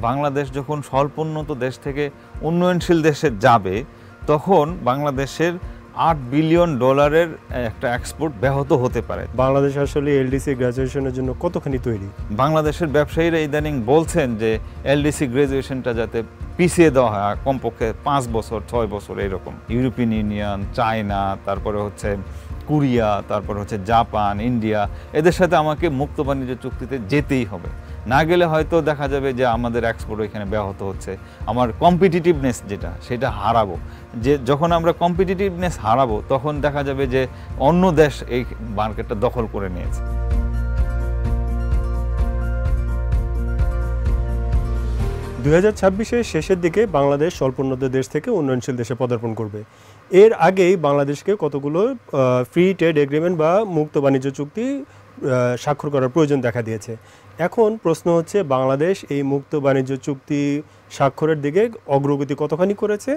বাংলাদেশ যখন স্বল্পোন্নত দেশ থেকে উন্নয়নশীল দেশে যাবে তখন বাংলাদেশের $8 বিলিয়ন একটা এক্সপোর্ট ব্যাহত হতে পারে। বাংলাদেশ আসলে এলডিসি গ্র্যাজুয়েশনের জন্য কতখানি তৈরি? বাংলাদেশের ব্যবসায়ীরা ইদানিং বলছেন যে এলডিসি গ্র্যাজুয়েশনটা যাতে পিছিয়ে দেওয়া হয় কমপক্ষে 5 বছর 6 বছর এরকম। ইউরোপিয়ান ইউনিয়ন, চায়না, তারপরে হচ্ছে কোরিয়া, তারপরে হচ্ছে জাপান, ইন্ডিয়া, এদের সাথে আমাকে মুক্ত বাণিজ্য চুক্তিতে যেতেই হবে। না গেলে হয়তো দেখা যাবে যে আমাদের এক্সপোর্ট এখানে ব্যাহত হচ্ছে, আমার কম্পিটিটিভনেস যেটা সেটা হারাবো। যে যখন আমরা কম্পিটিটিভনেস হারাবো তখন দেখা যাবে যে অন্য দেশ এই মার্কেটটা দখল করে নিয়েছে। এর শেষের দিকে বাংলাদেশ স্বল্পোন্নত দেশ থেকে উন্নয়নশীল দেশে পদার্পণ করবে। এর আগেই বাংলাদেশকে কতগুলো ফ্রি ট্রেড এগ্রিমেন্ট বা মুক্ত বাণিজ্য চুক্তি স্বাক্ষর করার প্রয়োজন দেখা দিয়েছে। এখন প্রশ্ন হচ্ছে বাংলাদেশ এই মুক্ত বাণিজ্য চুক্তি স্বাক্ষরের দিকে অগ্রগতি কতখানি করেছে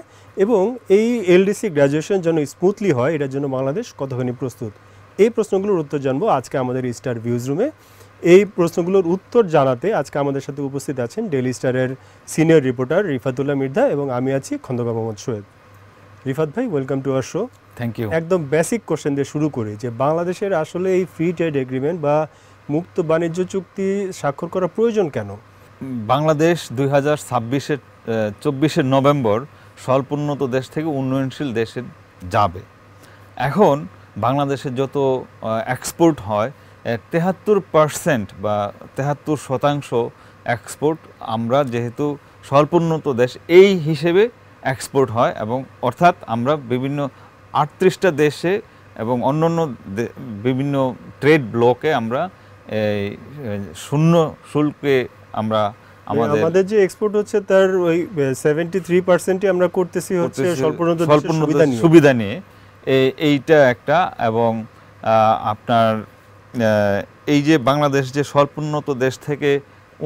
এবং এই এলডিসি গ্র্যাজুয়েশন যেন স্মুথলি হয় এটার জন্য বাংলাদেশ কতখানি প্রস্তুত। এই প্রশ্নগুলোর উত্তর জানবো আজকে আমাদের স্টার ভিউজ রুমে। এই প্রশ্নগুলোর উত্তর জানাতে আজকে আমাদের সাথে উপস্থিত আছেন ডেইলি স্টারের সিনিয়র রিপোর্টার রিফাতুল্লাহ মির্জা এবং আমি আছি খন্দকার মোহাম্মদ শোয়েব। রিফাত ভাই, welcome to our show. Thank you. একদম বেসিক কোশ্চেন দিয়ে শুরু করি যে বাংলাদেশের আসলে এই ফ্রি ট্রেড এগ্রিমেন্ট বা মুক্ত বাণিজ্য চুক্তি স্বাক্ষর করা প্রয়োজন কেন? বাংলাদেশ 2024 নভেম্বর স্বল্পোন্নত দেশ থেকে উন্নয়নশীল দেশে যাবে। এখন বাংলাদেশের যত এক্সপোর্ট হয় 73% বা 73% এক্সপোর্ট আমরা যেহেতু স্বল্পোন্নত দেশ এই হিসেবে এক্সপোর্ট হয় এবং অর্থাৎ আমরা বিভিন্ন 38টা দেশে এবং অন্যান্য বিভিন্ন ট্রেড ব্লকে আমরা শূন্য শুল্কে আমরা আমাদের যে এক্সপোর্ট হচ্ছে তার ওই 73%ই আমরা করতেছি হচ্ছে স্বল্পোন্নত সুবিধা নিয়ে। এইটা একটা। এবং আপনার এই যে বাংলাদেশ যে স্বল্পোন্নত দেশ থেকে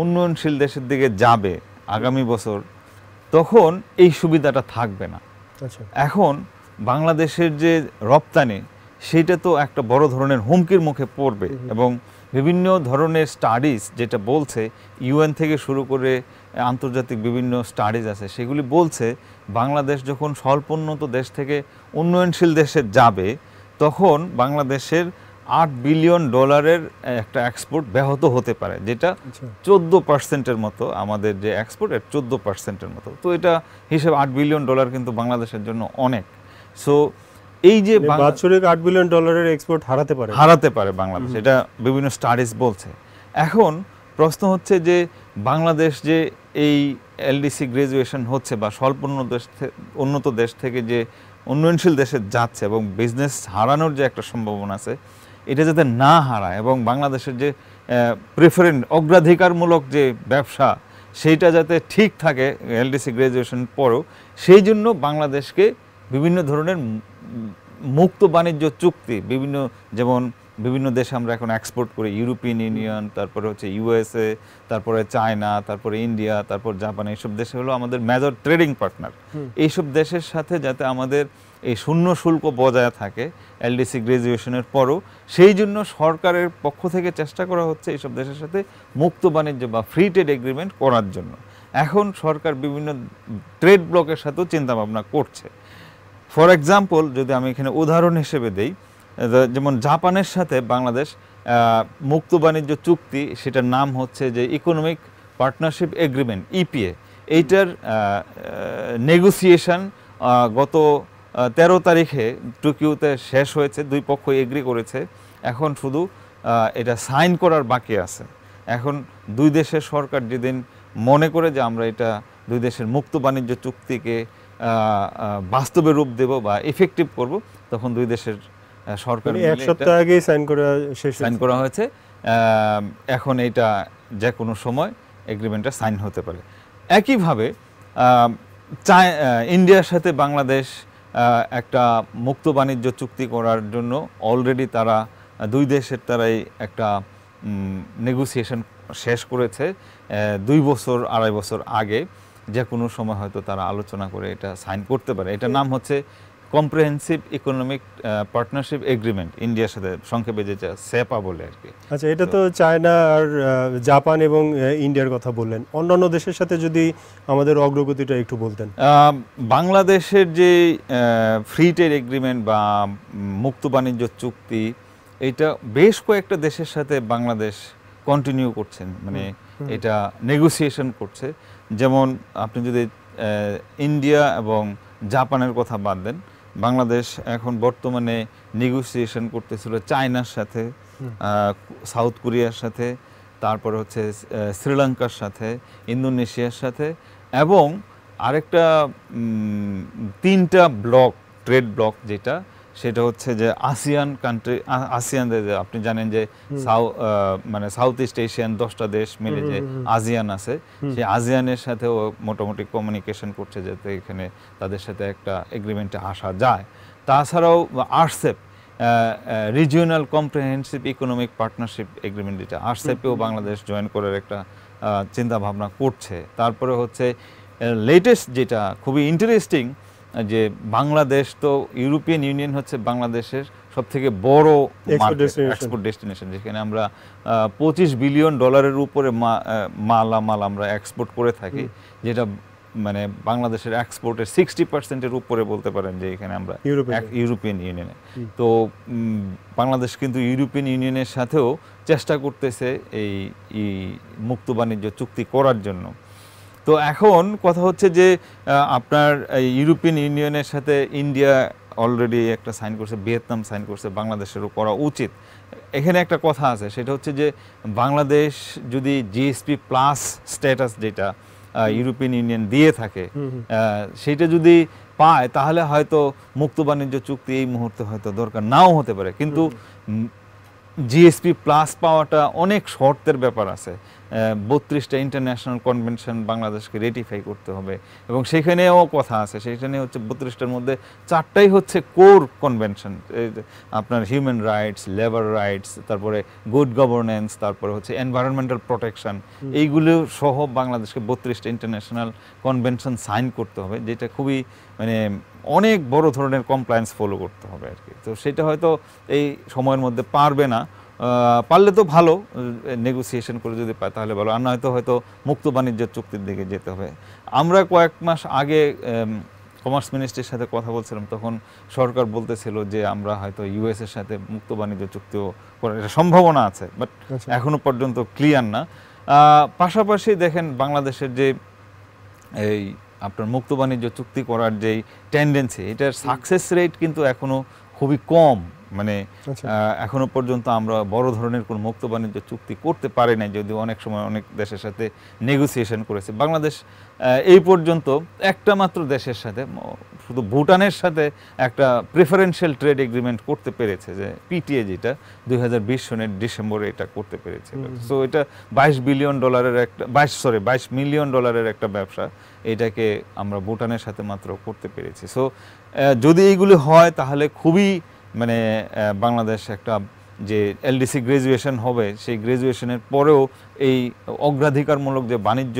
উন্নয়নশীল দেশের দিকে যাবে আগামী বছর, তখন এই সুবিধাটা থাকবে না। এখন বাংলাদেশের যে রপ্তানি সেটা তো একটা বড় ধরনের হুমকির মুখে পড়বে এবং বিভিন্ন ধরনের স্টাডিজ যেটা বলছে, ইউএন থেকে শুরু করে আন্তর্জাতিক বিভিন্ন স্টাডিজ আছে, সেগুলি বলছে বাংলাদেশ যখন স্বল্পোন্নত দেশ থেকে উন্নয়নশীল দেশে যাবে তখন বাংলাদেশের $8 বিলিয়ন একটা এক্সপোর্ট ব্যাহত হতে পারে, যেটা 14%-এর মতো। আমাদের যে এক্সপোর্ট এর 14%-এর মতো। তো এটা হিসেবে $8 বিলিয়ন কিন্তু বাংলাদেশের জন্য অনেক। সো এই যে বাৎসরিক $8 বিলিয়ন এক্সপোর্ট হারাতে পারে বাংলাদেশ, এটা বিভিন্ন স্টাডিজ বলছে। এখন প্রশ্ন হচ্ছে যে বাংলাদেশ যে এই এলডিসি গ্র্যাজুয়েশন হচ্ছে বা উন্নত দেশ থেকে যে উন্নয়নশীল দেশে যাচ্ছে এবং বিজনেস হারানোর যে একটা সম্ভাবনা আছে, এটা যাতে না হারায় এবং বাংলাদেশের যে অগ্রাধিকারমূলক যে ব্যবসা সেইটা যাতে ঠিক থাকে এলডিসি গ্র্যাজুয়েশন পরেও, সেই জন্য বাংলাদেশকে বিভিন্ন ধরনের মুক্ত বাণিজ্য চুক্তি যেমন বিভিন্ন দেশে আমরা এখন এক্সপোর্ট করি, ইউরোপিয়ান ইউনিয়ন, তারপরে হচ্ছে ইউএসএ, তারপরে চায়না, তারপরে ইন্ডিয়া, তারপর জাপান, এইসব দেশে হলো আমাদের মেজর ট্রেডিং পার্টনার। এইসব দেশের সাথে যাতে আমাদের এই শূন্য শুল্ক বজায় থাকে এলডিসি গ্র্যাজুয়েশনের পরও, সেই জন্য সরকারের পক্ষ থেকে চেষ্টা করা হচ্ছে এইসব দেশের সাথে মুক্ত বাণিজ্য বা ফ্রি ট্রেড এগ্রিমেন্ট করার জন্য। এখন সরকার বিভিন্ন ট্রেড ব্লকের সাথেও চিন্তাভাবনা করছে। ফর এক্সাম্পল, যদি আমি এখানে উদাহরণ হিসেবে দেই, যেমন জাপানের সাথে বাংলাদেশ মুক্ত বাণিজ্য চুক্তি, সেটার নাম হচ্ছে যে ইকোনমিক পার্টনারশিপ এগ্রিমেন্ট, ইপিএ। এইটার নেগোসিয়েশন গত 13 তারিখে টোকিওতে শেষ হয়েছে, দুই পক্ষ এগ্রি করেছে। এখন শুধু এটা সাইন করার বাকি আছে। এখন দুই দেশের সরকার যেদিন মনে করে যে আমরা এটা দুই দেশের মুক্ত বাণিজ্য চুক্তিকে বাস্তবে রূপ দেব বা ইফেক্টিভ করব, তখন দুই দেশের সরকার এক সপ্তাহ আগে সাইন করা হয়েছে। এখন এটা যে কোনো সময় এগ্রিমেন্টটা সাইন হতে পারে। একইভাবে ইন্ডিয়ার সাথে বাংলাদেশ একটা মুক্ত বাণিজ্য চুক্তি করার জন্য অলরেডি তারা দুই দেশের তারাই একটা নেগোসিয়েশন শেষ করেছে 2 বছর 2.5 বছর আগে। যে কোনো সময় হয়তো তারা আলোচনা করে এটা সাইন করতে পারে। এটার নাম হচ্ছে কম্প্রিহেন্সিভ ইকোনমিক পার্টনারশিপ এগ্রিমেন্ট ইন্ডিয়ার সাথে, সংক্ষেপে যেটা সেপা বলে আর কি। আচ্ছা, এটা তো চায়না আর জাপান এবং ইন্ডিয়ার কথা বললেন, অন্যান্য দেশের সাথে যদি আমাদের অগ্রগতিটা একটু বলতেন। বাংলাদেশের যে ফ্রি ট্রেড এগ্রিমেন্ট বা মুক্ত বাণিজ্য চুক্তি, এটা বেশ কয়েকটা দেশের সাথে বাংলাদেশ কন্টিনিউ করছেন, মানে এটা নেগোসিয়েশন করছে। যেমন আপনি যদি ইন্ডিয়া এবং জাপানের কথা বাদ দেন, বাংলাদেশ এখন বর্তমানে নেগোসিয়েশন করতেছিল চায়নার সাথে, সাউথ কোরিয়ার সাথে, তারপরে হচ্ছে শ্রীলঙ্কার সাথে, ইন্দোনেশিয়ার সাথে, এবং আরেকটা 3টা ব্লক, ট্রেড ব্লক যেটা, সেটা হচ্ছে যে আসিয়ান কান্ট্রি, আসিয়ান আপনি জানেন যে মানে সাউথ ইস্ট এশিয়ান 10টা দেশ মিলে যে আসিয়ান আছে, সেই আসিয়ানের সাথেও মোটামুটি কমিউনিকেশন করছে যাতে এখানে তাদের সাথে একটা এগ্রিমেন্টে আসা যায়। তাছাড়াও RCEP, regional comprehensive economic partnership agreement, যেটা আরসেপেও বাংলাদেশ জয়েন করার একটা চিন্তা ভাবনা করছে। তারপরে হচ্ছে লেটেস্ট যেটা খুবই ইন্টারেস্টিং, যে বাংলাদেশ তো, ইউরোপিয়ান ইউনিয়ন হচ্ছে বাংলাদেশের সবথেকে বড় এক্সপোর্ট ডেস্টিনেশন, যেখানে আমরা $25 বিলিয়ন উপরে মালামাল আমরা এক্সপোর্ট করে থাকি, যেটা মানে বাংলাদেশের এক্সপোর্টের 60% উপরে বলতে পারেন যে এখানে আমরা ইউরোপিয়ান ইউনিয়নে। তো বাংলাদেশ কিন্তু ইউরোপিয়ান ইউনিয়নের সাথেও চেষ্টা করতেছে এই মুক্ত বাণিজ্য চুক্তি করার জন্য। তো এখন কথা হচ্ছে যে আপনার ইউরোপিয়ান ইউনিয়নের সাথে ইন্ডিয়া অলরেডি একটা সাইন করছে, ভিয়েতনাম সাইন করছে, বাংলাদেশেরও করা উচিত। এখানে একটা কথা আছে, সেটা হচ্ছে যে বাংলাদেশ যদি জিএসপি প্লাস স্ট্যাটাস যেটা ইউরোপিয়ান ইউনিয়ন দিয়ে থাকে, সেটা যদি পায়, তাহলে হয়তো মুক্ত বাণিজ্য চুক্তি এই মুহূর্তে হয়তো দরকার নাও হতে পারে। কিন্তু জিএসপি প্লাস পাওয়াটা অনেক শর্তের ব্যাপার আছে। 32টা ইন্টারন্যাশনাল কনভেনশন বাংলাদেশকে রেটিফাই করতে হবে, এবং সেখানেও কথা আছে, সেখানে হচ্ছে 32টার মধ্যে 4টাই হচ্ছে কোর কনভেনশন, আপনার হিউম্যান রাইটস, লেবার রাইটস, তারপরে গুড গভর্নেন্স, তারপরে হচ্ছে এনভায়রনমেন্টাল প্রোটেকশন, এইগুলো সহ বাংলাদেশকে 32টা ইন্টারন্যাশনাল কনভেনশন সাইন করতে হবে, যেটা খুবই মানে অনেক বড় ধরনের কমপ্লায়েন্স ফলো করতে হবে আর কি। তো সেটা হয়তো এই সময়ের মধ্যে পারবে না, পারলে তো ভালো, নেগোসিয়েশন করে যদি পায় তাহলে ভালো, আর নয়তো হয়তো মুক্ত বাণিজ্য চুক্তির দিকে যেতে হবে। আমরা কয়েক মাস আগে কমার্স মিনিস্ট্রির সাথে কথা বলছিলাম, তখন সরকার বলতেছিল যে আমরা হয়তো ইউএস এর সাথে মুক্ত বাণিজ্য চুক্তিও করার একটা সম্ভাবনা আছে, বাট এখনো পর্যন্ত ক্লিয়ার না। পাশাপাশি দেখেন বাংলাদেশের যে এই আপনার মুক্ত বাণিজ্য চুক্তি করার যেই টেন্ডেন্সি, এটার সাকসেস রেট কিন্তু এখনো খুবই কম। মানে এখনো পর্যন্ত আমরা বড় ধরনের কোনো মুক্ত বাণিজ্য চুক্তি করতে পারি নাই, যদিও অনেক সময় অনেক দেশের সাথে নেগোসিয়েশন করেছে। বাংলাদেশ এই পর্যন্ত একটা মাত্র দেশের সাথে, শুধু ভুটানের সাথে একটা প্রেফারেন্সিয়াল ট্রেড এগ্রিমেন্ট করতে পেরেছে, যে পিটিএ, যেটা 2020 সনের ডিসেম্বরে এটা করতে পেরেছে। সো এটা $22 বিলিয়ন একটা 22 মিলিয়ন ডলারের একটা ব্যবসা, এটাকে আমরা ভুটানের সাথে মাত্র করতে পেরেছি। সো যদি এইগুলি হয় তাহলে খুবই মানে বাংলাদেশ একটা যে এলডিসি গ্রাজুয়েশন হবে, সেই গ্রাজুয়েশনের পরেও এই অগ্রাধিকারমূলক যে বাণিজ্য,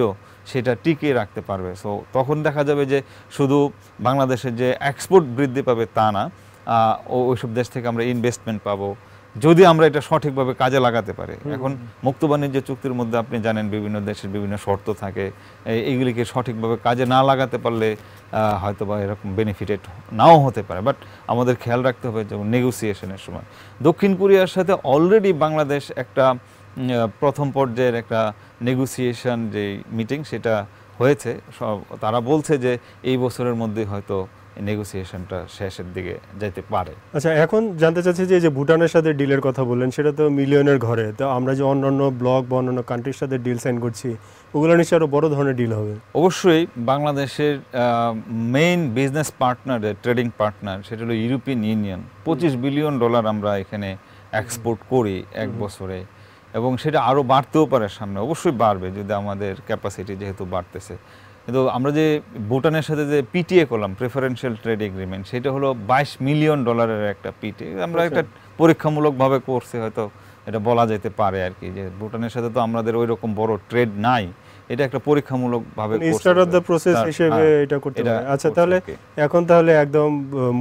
সেটা টিকিয়ে রাখতে পারবে। সো তখন দেখা যাবে যে শুধু বাংলাদেশের যে এক্সপোর্ট বৃদ্ধি পাবে তা না, ওইসব দেশ থেকে আমরা ইনভেস্টমেন্ট পাবো, যদি আমরা এটা সঠিকভাবে কাজে লাগাতে পারি। এখন মুক্ত বাণিজ্য চুক্তির মধ্যে আপনি জানেন বিভিন্ন দেশের বিভিন্ন শর্ত থাকে, এইগুলিকে সঠিকভাবে কাজে না লাগাতে পারলে হয়তো বা এরকম বেনিফিটেড নাও হতে পারে। বাট আমাদের খেয়াল রাখতে হবে, যেমন নেগোসিয়েশনের সময় দক্ষিণ কোরিয়ার সাথে অলরেডি বাংলাদেশ একটা প্রথম পর্যায়ের একটা নেগোসিয়েশন যে মিটিং, সেটা হয়েছে। তারা বলছে যে এই বছরের মধ্যে হয়তো নেগোসিয়েশনটা শেষের দিকে যেতে পারে। আচ্ছা, এখন জানতে চাচ্ছি যে ভুটানের সাথে ডিলের কথা বললেন, সেটা তো মিলিয়নের ঘরে, তো আমরা যে অন্যান্য ব্লক বা অন্যান্য কান্ট্রির সাথে ডিল সাইন করছি, ওগুলো নিশ্চয়ই আরও বড় ধরনের ডিল হবে। অবশ্যই বাংলাদেশের main business partner, trading partner, সেটা হলো ইউরোপিয়ান ইউনিয়ন। $25 বিলিয়ন এখানে এক্সপোর্ট করি এক বছরে, এবং সেটা আরও বাড়তেও পারে সামনে, অবশ্যই বাড়বে যদি আমাদের ক্যাপাসিটি যেহেতু বাড়তেছে। কিন্তু আমরা যে ভুটানের সাথে যে পিটিএ করলাম, প্রেফারেন্সিয়াল ট্রেড এগ্রিমেন্ট, সেটা হলো $22 মিলিয়ন একটা পিটিএ। আমরা একটা পরীক্ষামূলকভাবে করছি, হয়তো এটা বলা যেতে পারে আর কি, যে ভুটানের সাথে তো আমাদের ওই রকম বড় ট্রেড নাই, এটা একটা পরীক্ষামূলকভাবে স্টার্ট অফ দ্য প্রসেস হিসেবে এটা করতে পারে। আচ্ছা, তাহলে এখন তাহলে একদম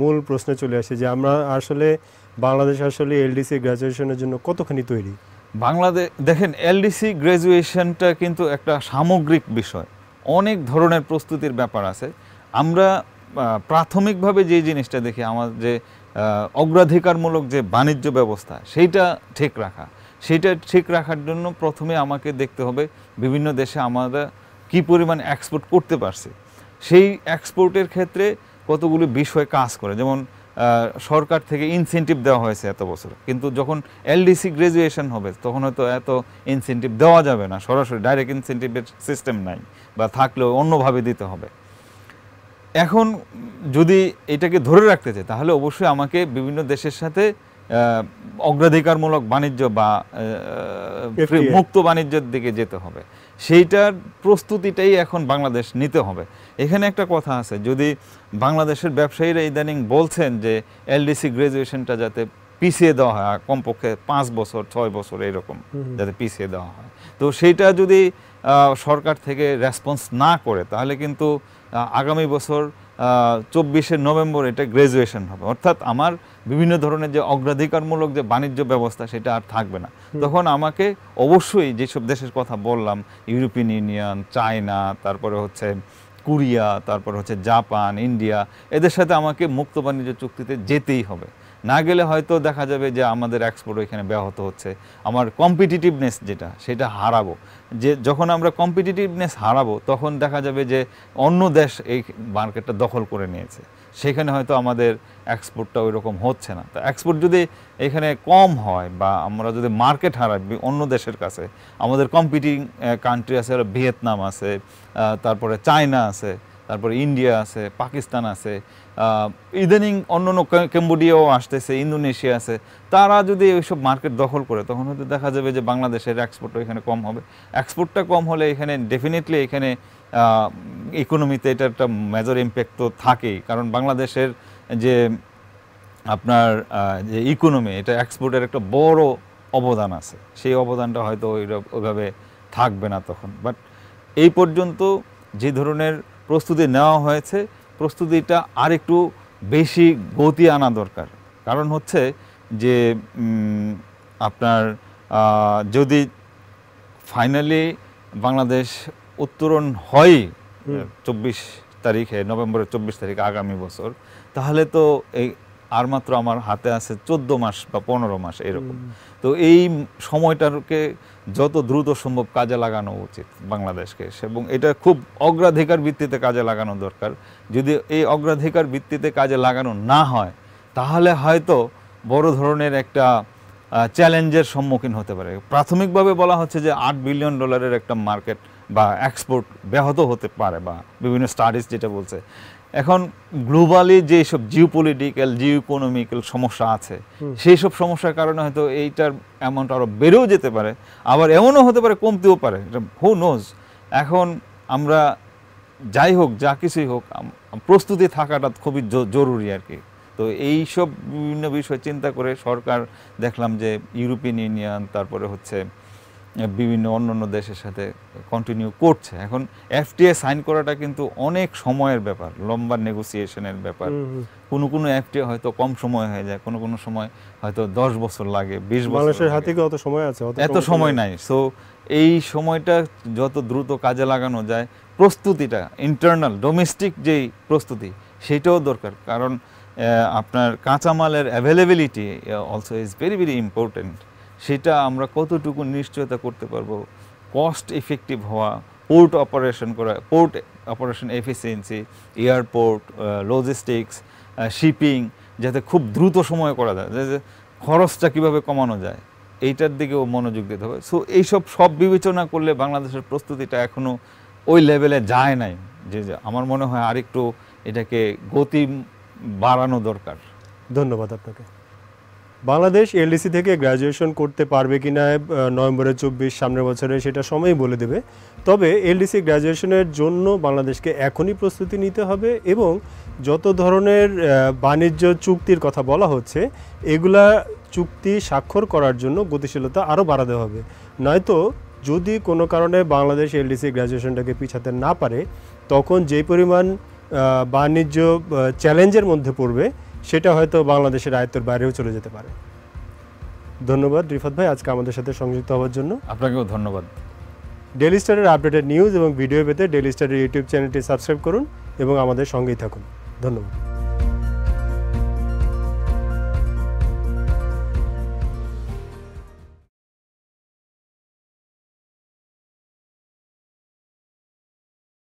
মূল প্রশ্নে চলে আসি যে আমরা আসলে বাংলাদেশ আসলে এলডিসি গ্র্যাজুয়েশনের জন্য কতখানি তৈরি? বাংলাদেশ দেখেন, এলডিসি গ্র্যাজুয়েশনটা কিন্তু একটা সামগ্রিক বিষয়, অনেক ধরনের প্রস্তুতির ব্যাপার আছে। আমরা প্রাথমিকভাবে যে জিনিসটা দেখি, আমার যে অগ্রাধিকারমূলক যে বাণিজ্য ব্যবস্থা সেইটা ঠিক রাখা, সেইটা ঠিক রাখার জন্য প্রথমে আমাকে দেখতে হবে বিভিন্ন দেশে আমরা কী পরিমাণ এক্সপোর্ট করতে পারছি। সেই এক্সপোর্টের ক্ষেত্রে কতগুলো বিষয় কাজ করে, যেমন সরকার থেকে ইনসেন্টিভ দেওয়া হয়েছে এত বছর, কিন্তু যখন এলডিসি গ্র্যাজুয়েশন হবে তখন হয়তো এত ইনসেন্টিভ দেওয়া যাবে না, সরাসরি ডাইরেক্ট ইনসেন্টিভের সিস্টেম নাই, বা থাকলেও অন্যভাবে দিতে হবে। এখন যদি এটাকে ধরে রাখতে চাই তাহলে অবশ্যই আমাকে বিভিন্ন দেশের সাথে অগ্রাধিকারমূলক বাণিজ্য বা মুক্ত বাণিজ্যের দিকে যেতে হবে। সেইটার প্রস্তুতিটাই এখন বাংলাদেশ নিতে হবে। এখানে একটা কথা আছে, যদি বাংলাদেশের ব্যবসায়ীরা ইদানিং বলছেন যে এলডিসি গ্র্যাজুয়েশনটা যাতে পিছিয়ে দেওয়া হয়, কমপক্ষে 5 বছর 6 বছর এরকম যাতে পিছিয়ে দেওয়া হয়, তো সেইটা যদি সরকার থেকে রেসপন্স না করে তাহলে কিন্তু আগামী বছর 24 নভেম্বর এটা গ্র্যাজুয়েশন হবে, অর্থাৎ আমার বিভিন্ন ধরনের যে অগ্রাধিকারমূলক যে বাণিজ্য ব্যবস্থা সেটা আর থাকবে না। তখন আমাকে অবশ্যই যেসব দেশের কথা বললাম, ইউরোপিয়ান ইউনিয়ন, চায়না, তারপরে হচ্ছে কোরিয়া, তারপরে হচ্ছে জাপান, ইন্ডিয়া, এদের সাথে আমাকে মুক্ত বাণিজ্য চুক্তিতে যেতেই হবে। না গেলে হয়তো দেখা যাবে যে আমাদের এক্সপোর্ট এখানে ব্যাহত হচ্ছে, আমার কম্পিটিটিভনেস যেটা সেটা হারাবো। যে যখন আমরা কম্পিটিটিভনেস হারাবো তখন দেখা যাবে যে অন্য দেশ এই মার্কেটটা দখল করে নিয়েছে, সেখানে হয়তো আমাদের এক্সপোর্টটা ওই রকম হচ্ছে না। তো এক্সপোর্ট যদি এখানে কম হয় বা আমরা যদি মার্কেট হারাই অন্য দেশের কাছে, আমাদের কম্পিটিং কান্ট্রি আছে, ভিয়েতনাম আছে, তারপরে চায়না আছে, তারপরে ইন্ডিয়া আছে, পাকিস্তান আছে, ইদানিং অন্য ক্যাম্বোডিয়াও আসতেছে, ইন্দোনেশিয়া আছে, তারা যদি ওইসব মার্কেট দখল করে তখন হয়তো দেখা যাবে যে বাংলাদেশের এক্সপোর্টও এখানে কম হবে। এক্সপোর্টটা কম হলে এখানে ডেফিনেটলি এখানে ইকোনমিতে এটা একটা মেজর ইম্প্যাক্ট তো থাকেই, কারণ বাংলাদেশের যে আপনার যে ইকোনমি, এটা এক্সপোর্টের একটা বড় অবদান আছে, সেই অবদানটা হয়তো ওইভাবে থাকবে না তখন। বাট এই পর্যন্ত যে ধরনের প্রস্তুতি নেওয়া হয়েছে, প্রস্তুতিটা আর একটু বেশি গতি আনা দরকার। কারণ হচ্ছে যে আপনার যদি ফাইনালি বাংলাদেশ উত্তরণ হয় 24 তারিখে, নভেম্বরের 24 তারিখে আগামী বছর, তাহলে তো এই আর মাত্র আমার হাতে আছে 14 মাস বা 15 মাস এরকম। তো এই সময়টাকে যত দ্রুত সম্ভব কাজে লাগানো উচিত বাংলাদেশকে, এবং এটা খুব অগ্রাধিকার ভিত্তিতে কাজে লাগানো দরকার। যদি এই অগ্রাধিকার ভিত্তিতে কাজে লাগানো না হয় তাহলে হয়তো বড় ধরনের একটা চ্যালেঞ্জের সম্মুখীন হতে পারে। প্রাথমিকভাবে বলা হচ্ছে যে $8 বিলিয়ন একটা মার্কেট বা এক্সপোর্ট ব্যাহত হতে পারে, বা বিভিন্ন স্টাডিজ যেটা বলছে। এখন গ্লোবালি যেসব জিওপলিটিক্যাল, জিও ইকোনমিক্যাল সমস্যা আছে, সেই সব সমস্যার কারণে হয়তো এইটার অ্যামাউন্ট আরও বেড়েও যেতে পারে, আবার এমনও হতে পারে কমতেও পারে, হু নোজ। এখন আমরা যাই হোক, যা কিছুই হোক, প্রস্তুতি থাকাটা খুবই জরুরি আর কি। তো এই সব বিভিন্ন বিষয় চিন্তা করে সরকার দেখলাম যে ইউরোপিয়ান ইউনিয়ন, তারপরে হচ্ছে বিভিন্ন অন্যান্য দেশের সাথে কন্টিনিউ করছে। এখন এফটিএ সাইন করাটা কিন্তু অনেক সময়ের ব্যাপার, লম্বা নেগোসিয়েশনের ব্যাপার। কোনো এফটিএ হয়তো কম সময় হয়ে যায়, কোনো সময় হয়তো 10 বছর লাগে, 20 বছর। বাংলাদেশের হাতে কি অত সময় আছে? এত সময় নাই। সো এই সময়টা যত দ্রুত কাজে লাগানো যায়, প্রস্তুতিটা ইন্টারনাল ডোমেস্টিক যেই প্রস্তুতি সেটাও দরকার, কারণ আপনার কাঁচামালের availability also is very very important. সেটা আমরা কতটুকু নিশ্চয়তা করতে পারবো, কস্ট ইফেক্টিভ হওয়া, পোর্ট অপারেশন করা, port operation efficiency, airport, logistics, shipping, যাতে খুব দ্রুত সময়ে করা যায়, যে খরচটা কীভাবে কমানো যায়, এইটার দিকেও মনোযোগ দিতে হবে। সো এইসব সব বিবেচনা করলে বাংলাদেশের প্রস্তুতিটা এখনও ওই লেভেলে যায় নাই, যে আমার মনে হয় আরেকটু এটাকে গতি বাড়ানো দরকার। ধন্যবাদ আপনাকে। বাংলাদেশ এলডিসি থেকে গ্র্যাজুয়েশন করতে পারবে কিনা নভেম্বরের 24 সামনের বছরে সেটা সময়ই বলে দেবে। তবে এলডিসি গ্র্যাজুয়েশনের জন্য বাংলাদেশকে এখনই প্রস্তুতি নিতে হবে, এবং যত ধরনের বাণিজ্য চুক্তির কথা বলা হচ্ছে এগুলা চুক্তি স্বাক্ষর করার জন্য গতিশীলতা আরও বাড়াতে হবে, নয়তো যদি কোনো কারণে বাংলাদেশ এলডিসি গ্র্যাজুয়েশনটাকে পিছাতে না পারে, তখন যে পরিমাণ বাণিজ্য চ্যালেঞ্জের মধ্যে পড়বে সেটা হয়তো বাংলাদেশের আয়ত্তের বাইরেও চলে যেতে পারে। ধন্যবাদ রিফাত ভাই আজকে আমাদের সাথে সংযুক্ত হওয়ার জন্য। আপনাকেও ধন্যবাদ। ডেইলি স্টারের আপডেটেড নিউজ এবং ভিডিও পেতে ডেইলি স্টারের ইউটিউব চ্যানেলটি সাবস্ক্রাইব করুন এবং আমাদের সঙ্গেই থাকুন। ধন্যবাদ।